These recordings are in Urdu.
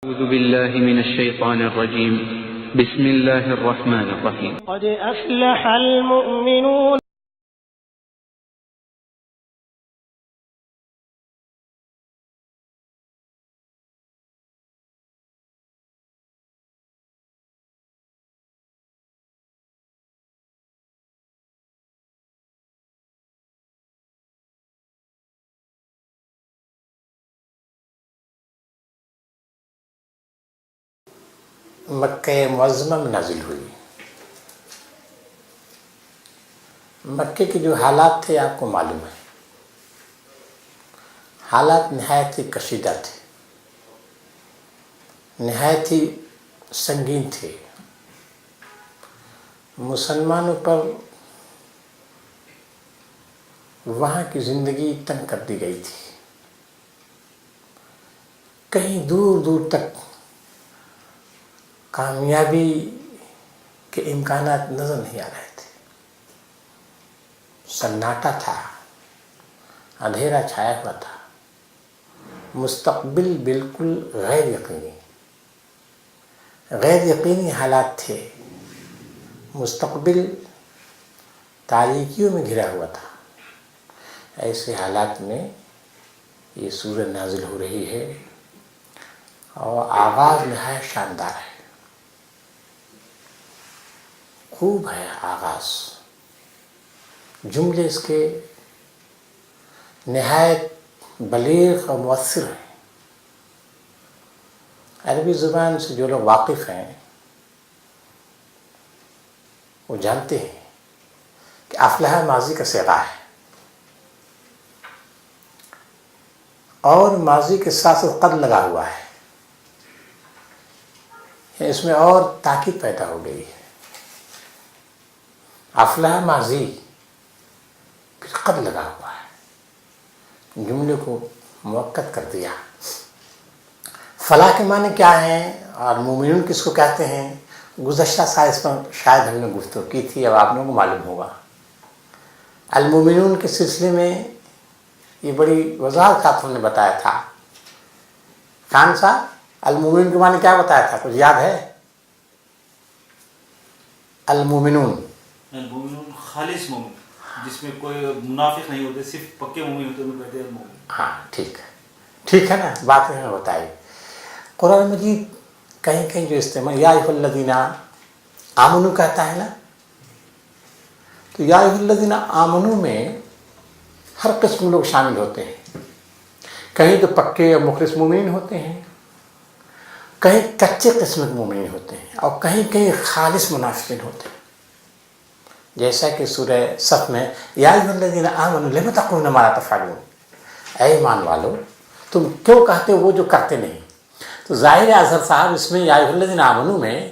أعوذ بالله من الشيطان الرجيم بسم الله الرحمن الرحيم قد أفلح المؤمنون. مکہ معظمہ میں نازل ہوئی۔ مکے کے جو حالات تھے آپ کو معلوم ہے، حالات نہایت ہی کشیدہ تھے، نہایت ہی سنگین تھے۔ مسلمانوں پر وہاں کی زندگی تنگ کر دی گئی تھی، کہیں دور دور تک کامیابی کے امکانات نظر نہیں آ رہے تھے، سناٹا تھا، اندھیرا چھایا ہوا تھا، مستقبل بالکل غیر یقینی حالات تھے، مستقبل تاریکیوں میں گھرا ہوا تھا۔ ایسے حالات میں یہ سورہ نازل ہو رہی ہے اور آغاز نہایت شاندار ہے، خوب ہے آغاز، جملے اس کے نہایت بلیغ اور مؤثر ہیں۔ عربی زبان سے جو لوگ واقف ہیں وہ جانتے ہیں کہ افلح ماضی کا صیغہ ہے اور ماضی کے ساتھ ساتھ قد لگا ہوا ہے، اس میں اور تاکید پیدا ہو گئی ہے۔ افلح ماضی پھر قد لگا ہوا ہے، جملے کو مؤکد کر دیا۔ فلاح کے معنی کیا ہیں اور مومنون کس کو کہتے ہیں، گزشتہ سال اس پر شاید ہم نے گفتگو کی تھی، اب آپ لوگوں کو معلوم ہوگا۔ المومنون کے سلسلے میں یہ بڑی وضاحت سے ہم نے بتایا تھا۔ خان صاحب المومنون کے معنی کیا بتایا تھا، کچھ یاد ہے؟ المومنون خالص مومن، جس میں کوئی منافق نہیں ہوتے، صرف پکے مومن ہوتے ہیں، کہتے ہیں مومن۔ ہاں ٹھیک ہے نا، بات میں بتائی۔ قرآن مجید کہیں کہیں جو استعمال یا ایھا الذین آمنو کہتا ہے نا، تو یا ایھا الذین آمنو میں ہر قسم کے لوگ شامل ہوتے ہیں، کہیں تو پکے اور مخلص مومنین ہوتے ہیں، کہیں کچے قسم کے مومنین ہوتے ہیں، اور کہیں کہیں خالص منافقین ہوتے ہیں۔ جیسا کہ سورہ صف میں یا ایھا الذین آمنوا لم تقولون ما لا تفعلون، اے ایمان والو تم کیوں کہتے ہو وہ جو کرتے نہیں۔ تو ظاہر اظہر صاحب اس میں یا ایھا الذین آمنوا میں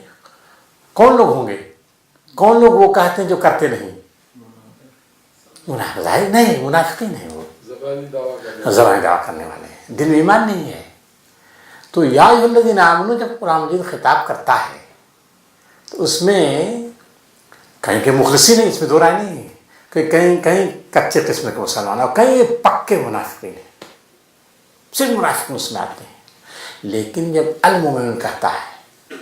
کون لوگ ہوں گے، کون لوگ وہ کہتے ہیں جو کرتے نہیں؟ منافق، ظاہر نہیں، منافقین ہیں، وہ زبانی دعویٰ کرنے والے ہیں، دل میں ایمان نہیں ہے۔ تو یا ایھا الذین آمنوا جب قرآن مجید خطاب کرتا ہے تو اس میں کہیں کہ مخلصین ہیں، اس میں دو رائے نہیں ہے، کہ کہیں کچے قسم کے مسلمان اور کہیں پکے منافقین ہیں، صرف منافقین اس میں آتے ہیں۔ لیکن جب المومنون کہتا ہے،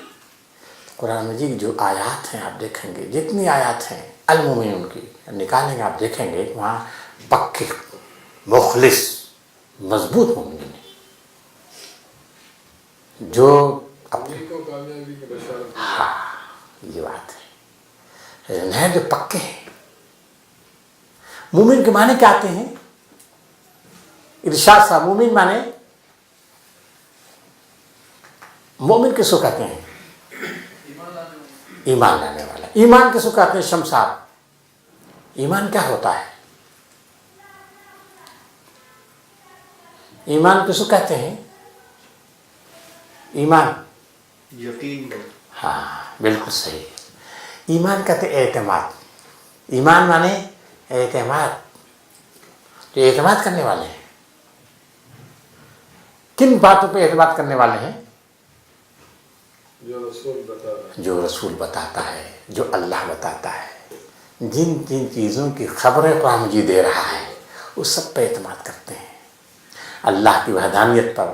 قرآن مجید جو آیات ہیں آپ دیکھیں گے، جتنی آیات ہیں المومنون کی نکالیں گے آپ دیکھیں گے کہ وہاں پکے مخلص مضبوط مومنین ہیں جو ہاں یہ بات ہے، جو پکے ہیں۔ مومن کے معنی کیا آتے ہیں؟ ارشاد صاحب مومن معنی، مومن کس کو کہتے ہیں؟ ایمان لانے والا۔ ایمان کس کو کہتے ہیں؟ شمس صاحب ایمان کیا ہوتا ہے؟ ایمان کس کو کہتے ہیں؟ ایمان یقین۔ ہاں بالکل صحیح، ایمان کہتے ہیں اعتماد۔ ایمان مانے اعتماد، جو اعتماد کرنے والے ہیں۔ کن باتوں پہ اعتماد کرنے والے ہیں؟ جو رسول بتاتا ہے، جو اللہ بتاتا ہے، جن جن چیزوں کی خبریں قرآن مجید دے رہا ہے اس سب پہ اعتماد کرتے ہیں۔ اللہ کی وحدانیت پر،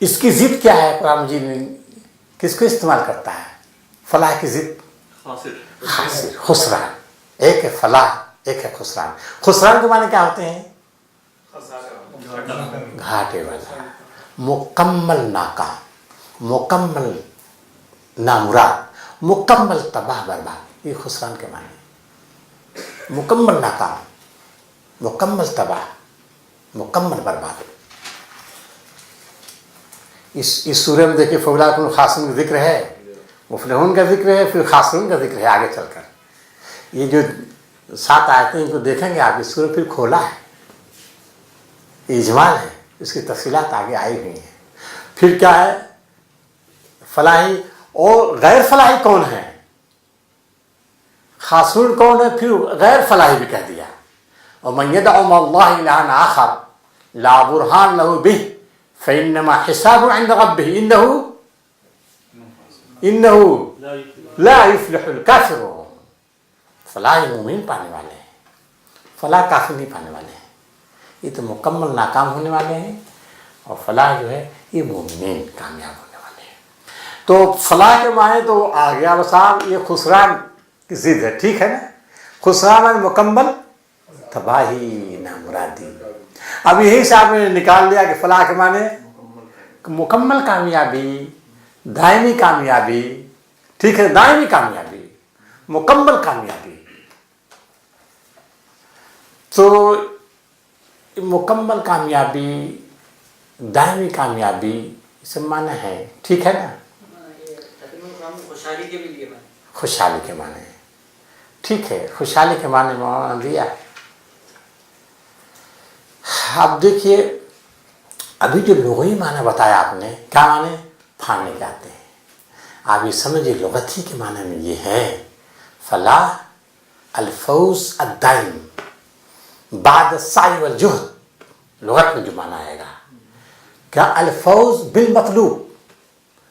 اس کی ضد کیا ہے؟ قرآن مجید میں کس کو استعمال کرتا ہے؟ فلاح کی ضد خاسر، خسران. ایک ہے فلاح، ایک ہے خسران. خسران کے معنی کیا ہوتے ہیں؟ گھاٹے والا، مکمل ناکام، مکمل نامراد، مکمل تباہ برباد. یہ خسران کے معنی. مکمل ناکام، مکمل تباہ، مکمل برباد. اس سورہ میں دیکھیے فولاۃ الخاسرون کا ذکر ہے، مفلحون کا ذکر ہے، پھر خاسرون کا ذکر ہے آگے چل کر. یہ جو 7 آیتیں ان کو دیکھیں گے آپ، اس سورہ پھر کھولا ہے، اجمال ہے، اس کی تفصیلات آگے آئی ہوئی ہیں. پھر کیا ہے؟ فلاحی اور غیر فلاحی کون ہے؟ خاسرون کون ہے؟ پھر غیر فلاحی بھی کہہ دیا. اور من يدع مع الله إلها آخر لا برهان له به فإنما حسابه عند ربه إنه لا يفلح الكافرون. فلاح مومن پانے والے ہیں، فلاح کافر نہیں پانے والے ہیں. یہ تو مکمل ناکام ہونے والے ہیں، اور فلاح جو ہے یہ مومنین کامیاب ہونے والے ہیں. تو فلاح کے معنی تو آ گیا صاحب، یہ خسران کی ضد ہے. ٹھیک ہے نا؟ خسران مکمل تباہی، نامرادی. اب یہی سے آپ نے نکال لیا کہ فلاح کے معنی مکمل کامیابی، دائمی کامیابی. ٹھیک ہے، دائمی کامیابی، مکمل کامیابی. تو مکمل کامیابی، دائمی کامیابی، سب معنی ہے. ٹھیک ہے نا؟ خوشحالی کے معنی. ٹھیک ہے، خوشحالی کے معنی مولانا دیا. اب دیکھیے ابھی جو لغوی معنی بتایا آپ نے، کیا معنی؟ پھاڑنے کے آتے ہیں. آپ یہ سمجھیے لغتی کے معنی میں یہ ہے فلاح الفوز الدائم بعد السعی والجہد. لغت میں جو معنی آئے گا کیا؟ الفوز بالمطلوب،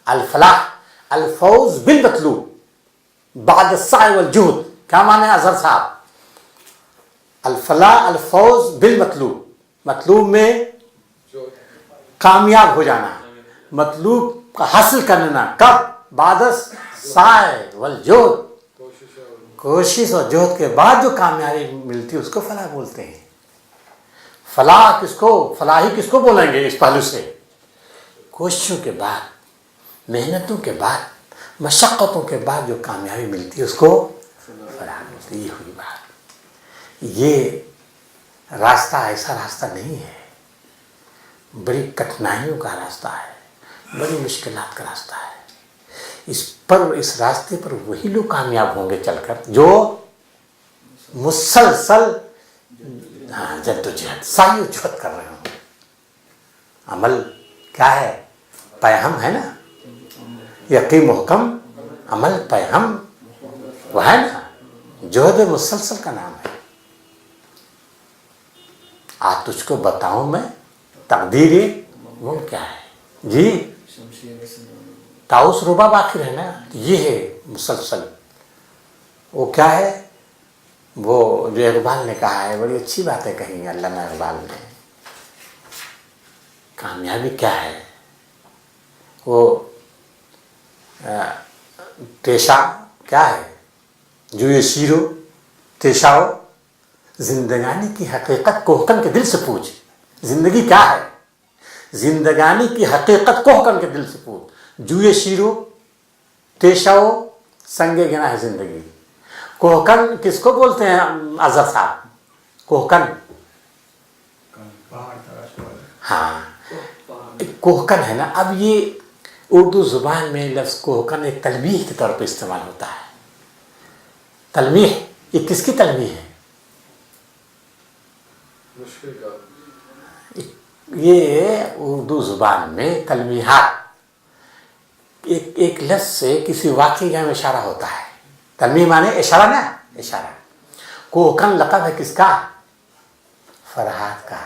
الفلاح الفوز بالمطلوب بعد السعی والجہد. کیا معنی ہے اظہر صاحب؟ الفلاح الفوز بالمطلوب، مطلوب میں کامیاب ہو جانا، مطلوب کا حاصل کرنا. کب؟ بعد السعی والجہد، کوشش اور جہد کے بعد جو کامیابی ملتی ہے اس کو فلاح بولتے ہیں. فلاح کس کو، فلاحی کس کو بولیں گے؟ اس پہلو سے کوششوں کے بعد، محنتوں کے بعد، مشقتوں کے بعد جو کامیابی ملتی ہے اس کو فلاح بولتے ہیں. یہ ہوئی بات. یہ راستہ ایسا راستہ نہیں ہے، بڑی کٹھنائیوں کا راستہ ہے، بڑی مشکلات کا راستہ ہے. اس راستے پر وہی لوگ کامیاب ہوں گے چل کر جو مسلسل جد و جہد، سعی و جہد کر رہے ہوں. عمل کیا ہے؟ پیہم ہے نا، یقین محکم عمل پیہم وہ ہے نا، جہد مسلسل کا نام ہے. آج تجھ کو بتاؤں میں تقدیر وہ کیا ہے؟ جی تاؤس رباب آخر ہے نا. یہ ہے مسلسل. وہ کیا ہے؟ وہ جو اقبال نے کہا ہے، بڑی اچھی باتیں کہی ہیں علامہ اقبال نے. کامیابی کیا ہے؟ وہ پیشہ کیا ہے؟ جو یہ شیرو تیشاؤ زندگانی کی حقیقت کوہکن کے دل سے پوچھ. زندگی کیا ہے؟ زندگانی کی حقیقت کوہکن کے دل سے پوچھ. جوئے شیرو تیشاؤ سنگے گنا ہے زندگی. کوہکن کس کو بولتے ہیں اظہر صاحب؟ کوہکن، ہاں کوہکن ہے نا. اب یہ اردو زبان میں لفظ کوہکن ایک تلمیح کے طور پہ استعمال ہوتا ہے. تلمیح، یہ کس کی تلمیح ہے؟ مشکل کا یہ اردو زبان میں تلمیحات ایک لفظ سے کسی واقعے میں اشارہ ہوتا ہے. تلمیح مانے اشارہ نا، اشارہ. کوہکن لقب ہے کس کا؟ فرحات کا.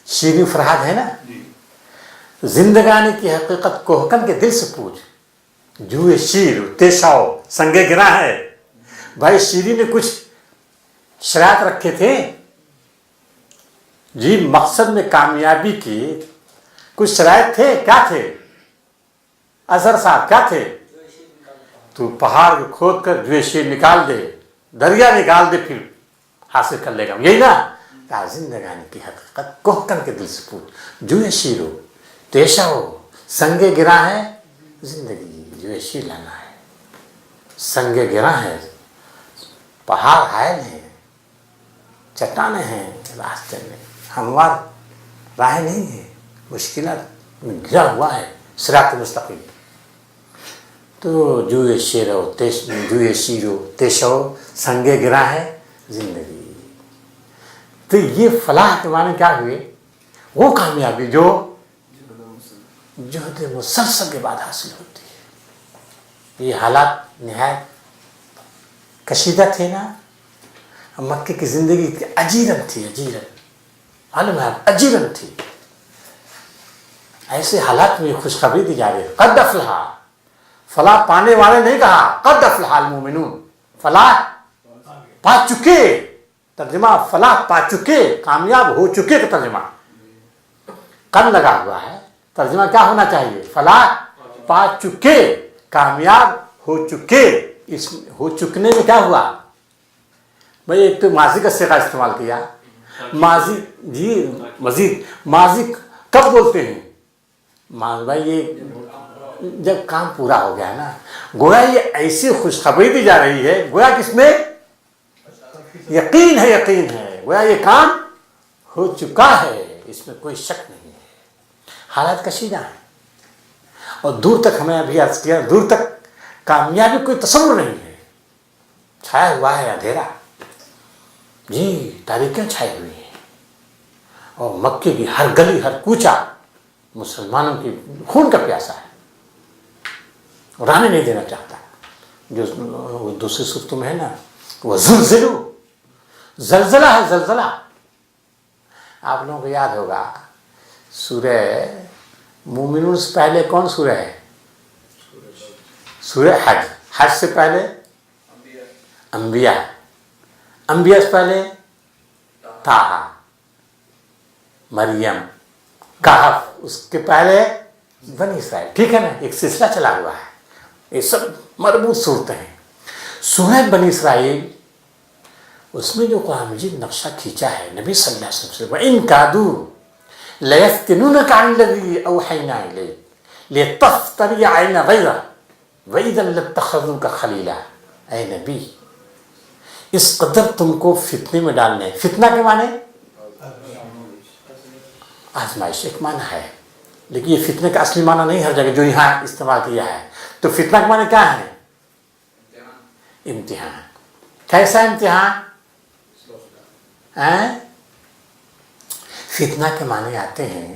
شیریں فرحات ہے نا. زندگانی کی حقیقت کوہکن کے دل سے پوچھ. جوئے شیر تیشاؤ سنگے گرا ہے. بھائی شیریں نے کچھ شرائط رکھے تھے جی، مقصد میں کامیابی کی کچھ شرائط تھے، کیا تھے؟ اظہر صاحب کیا تھے؟ تو پہاڑ کو کھود کر جو شیر نکال دے، دریا نکال دے، پھر حاصل کر لے گا، یہی نا؟ کہا زندگانی کی حقیقت کوہ کن کے دل سے پوچھ، جو شیر ہو، تیشہ ہو، سنگے گرا ہے زندگی، جو شیر لانا ہے، سنگے گرا ہے، پہاڑ حائل ہیں، چٹانیں ہیں راستے میں، ہموار راہ نہیں ہے، مشکلات میں گھرا ہوا ہے صراط مستقیم. تو جو شیر ہو، جو شیر ہو، تیشہ ہو، سنگے گرا ہے زندگی. تو یہ فلاح کے معنی کیا ہوئے؟ وہ کامیابی جو جہد مسلسل کے بعد حاصل ہوتی ہے. یہ حالات نہایت کشیدہ تھے نا. مکے کی زندگی اجیرن تھی، اجیرن، معلوم ہے اجیرن تھی. ایسے حالات میں خوشخبری دی جا رہی ہے، قد افلح، فلاح پانے والے نہیں کہا، قد افلح المومنون، فلاح پا چکے. ترجمہ فلاح پا چکے، کامیاب ہو چکے کا ترجمہ قد لگا ہوا ہے. ترجمہ کیا ہونا چاہیے؟ فلاح پا چکے، کامیاب ہو چکے. اس ہو چکنے میں کیا ہوا بھائی؟ ایک تو ماضی کا صیغہ استعمال کیا. ماضی جی مزید ماضی کب بولتے ہیں؟ بھائی یہ جب کام پورا ہو گیا نا. گویا یہ ایسی خوشخبری دی جا رہی ہے، گویا کس میں یقین ہے، یقین ہے، گویا یہ کام ہو چکا ہے، اس میں کوئی شک نہیں ہے. حالات کشیدہ ہیں اور دور تک، ہمیں ابھی عرض کیا، دور تک کامیابی کوئی تصور نہیں ہے. چھایا ہوا ہے اندھیرا، جی تاریکیاں چھائی ہوئی ہیں، اور مکے کی ہر گلی، ہر کوچہ مسلمانوں کی خون کا پیاسا ہے، رہنے نہیں دینا چاہتا. جو دوسری صورتوں میں ہے نا، وہ زلزلو، زلزلہ ہے، زلزلہ. آپ لوگوں کو یاد ہوگا سورہ مومنون سے پہلے کون سورہ ہے؟ سورہ حج. حج سے پہلے انبیاء، انبیاء سے پہلے طٰہٰ، مریم، کہف، اس کے پہلے بنی اسرائیل. ٹھیک ہے نا؟ ایک سلسلہ چلا ہوا ہے، یہ سب مربوط صورتیں ہیں. سورہ بنی اسرائیل، اس میں جو قرآن مجید نقشہ کھینچا ہے نبی صلی اللہ علیہ وسلم سے، وَإِن كَادُوا لَيَفْتِنُونَكَ عَنِ الَّذِي أَوْحَيْنَا إِلَيْكَ لِتَفْتَرِيَ عَلَيْنَا غَيْرَهُ وَإِذًا لَاتَّخَذُوكَ خَلِيلًا. اے نبی، اس قدر تم کو فتنے میں ڈالنے. فتنہ کے معنی آزمائش ایک معنی ہے، لیکن یہ فتنے کا اصلی معنی نہیں ہر جگہ جو یہاں استعمال کیا ہے. تو فتنہ کے معنی کیا ہے؟ امتحان. کیسا امتحان؟ فتنہ کے معنی آتے ہیں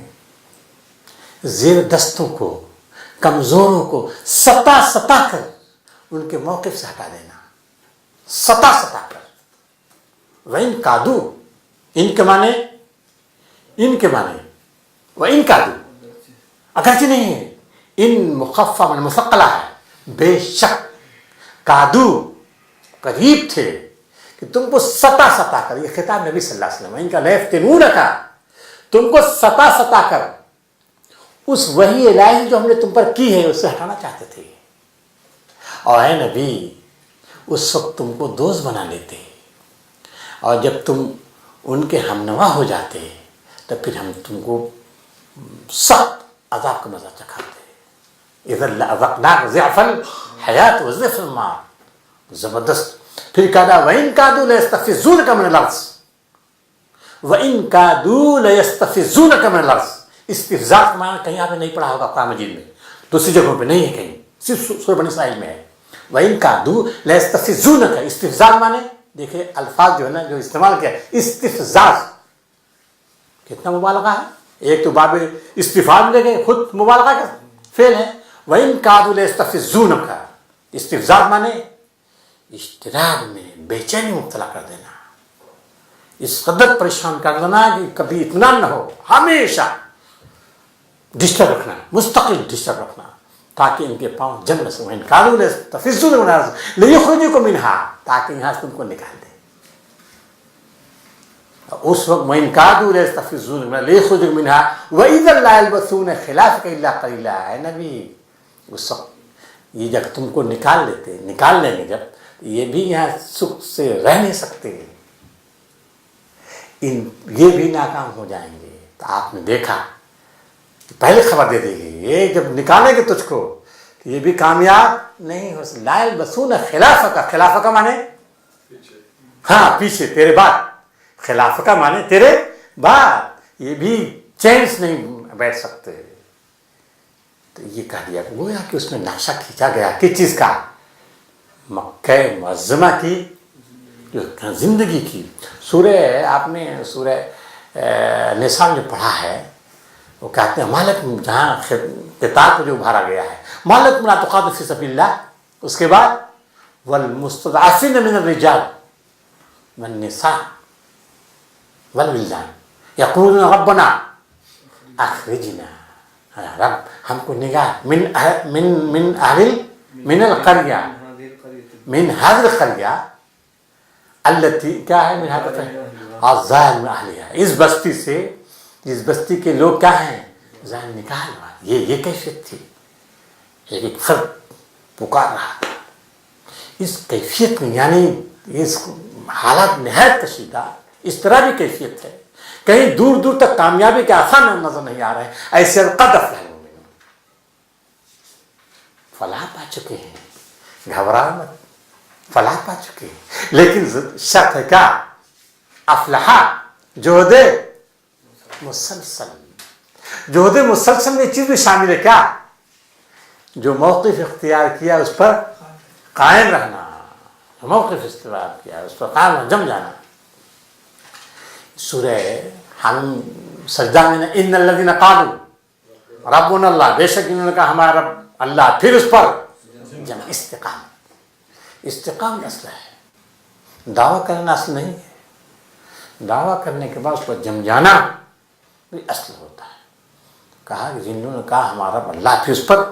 زیر دستوں کو، کمزوروں کو ستا ستا کر ان کے موقف سے ہٹا دینا، ستا ستا کر. وَإِن كَادُوا، ان کے معنی، ان کے معنی وَإِن كَادُوا، اگرچہ نہیں ہے، ان مخفف من مثقلہ ہے، بے شک. کادو، قریب تھے کہ تم کو ستا ستا کر، یہ خطاب نبی صلی اللہ علیہ وسلم، ان کا لَيَفْتِنُونَكَ، تم کو ستا ستا کر اس وحی الہی جو ہم نے تم پر کی ہے اس سے ہٹانا چاہتے تھے. اور اے نبی، اس وقت تم کو دوست بنا لیتے، اور جب تم ان کے ہمنوا ہو جاتے تو پھر ہم تم کو سخت عذاب کا مزہ چکھاتے. اِذًا لَأَذَقْنَاكَ ضِعْفَ الْحَيَاةِ وَضِعْفَ الْمَوْتِ. زبردست. پھر کہا وَإِن كَادُوا لَيَسْتَفِزُّونَكَ مِنَ الْأَرْضِ، وَإِن كَادُوا لَيَسْتَفِزُّونَكَ مِنَ الْأَرْضِ. استفزاء کا معنی کہیں آپ نے نہیں پڑھا ہوگا قرآن مجید میں، دوسری جگہوں پہ نہیں ہے، کہیں صرف سورہ بنی اسرائیل میں ہے. وَإِن كَادُوا لَيَسْتَفِزُّونَكَ. استفزاء معنی دیکھیں الفاظ جو ہے نا جو استعمال کیا ہے، استفزاز، کتنا مبالغہ ہے. ایک تو باب استفہام لے گئے، خود مبالغہ کا فعل ہے. وَإِن كَادُوا لَيَسْتَفِزُّونَكَ. استفزاز معنی اشتراک میں بے چینی مبتلا کر دینا، اس قدر پریشان کر دینا کہ کبھی اطمینان نہ ہو، ہمیشہ ڈسٹرب رکھنا، مستقل ڈسٹرب رکھنا، تاکہ ان کے پاؤں جنت سے وَإِن كَادُوا لَيَسْتَفِزُّونَكَ لِيُخْرِجُوكُم مِّنْهَا، تاکہ یہاں سے تم کو نکال دے. اس وقت میں انکادو لیستفزون من لیخرجوا منها واذا لا يلبثون خلافك الا قليلا. ہے نبی اس وقت یہ جب تم کو نکال لیں گے جب یہ بھی یہاں سکھ سے رہ نہیں سکتے، یہ بھی ناکام ہو جائیں گے. تو آپ نے دیکھا پہلے خبر دے دی گئی یہ جب نکالیں گے تجھ کو تو یہ بھی کامیاب نہیں ہو سکتا. لا یلبثون خلافک، خلافہ کا معنی ہاں پیچھے تیرے بعد، خلافہ کا معنی تیرے بعد، یہ بھی چین سے نہیں بیٹھ سکتے. تو یہ کہہ دیا گویا کہ اس میں نقشہ کھینچا گیا کس چیز کا؟ مکہ معظمہ کی جو زندگی کی. سورہ آپ نے سورہ نساء جو پڑھا ہے وہ کہتے ہیں مالک جہاں کتاب کو جو ابھارا گیا ہے مالک لا تقاتلوا فی سبیل اللہ، اس کے بعد والمستضعفین من الرجال والنساء والولدان یقولون ربنا اخرجنا، رب ہم کو نگاہ من القریہ من هذه القریہ التي کیا ہے من هذا الظاہر من اہلیہ، اس بستی سے، اس بستی کے لوگ کیا ہیں ظاہر نکال. یہ کیفیت تھی. ایک فرد پکار رہا تھا اس کیفیت میں، یعنی اس حالات نہایت کشیدہ، اس طرح بھی کیفیت ہے کہیں دور دور تک کامیابی کے آسان نظر نہیں آ رہے ہیں. ایسے قد افلح المؤمنون، فلاح پا چکے ہیں، گھبرا مت، فلاح پا چکے ہیں. لیکن شرط ہے کیا؟ افلح جہد مسلسل. جہد مسلسل میں چیز بھی شامل ہے کیا؟ جو موقف اختیار کیا اس پر قائم رہنا، موقف اختیار کیا اس پر قائم رہنا، جم جانا. سورہ ہم سجدہ میں ان الذین قالوا ربنا اللہ، بے شک انہوں نے کہا ہمارا رب اللہ، پھر اس پر جم. استقام اصل ہے، دعویٰ کرنا اصل نہیں ہے. دعویٰ کرنے کے بعد اس پر جم جانا بھی اصل ہوتا ہے. کہا کہ جنہوں نے کہا ہمارا رب اللہ، پھر اس پر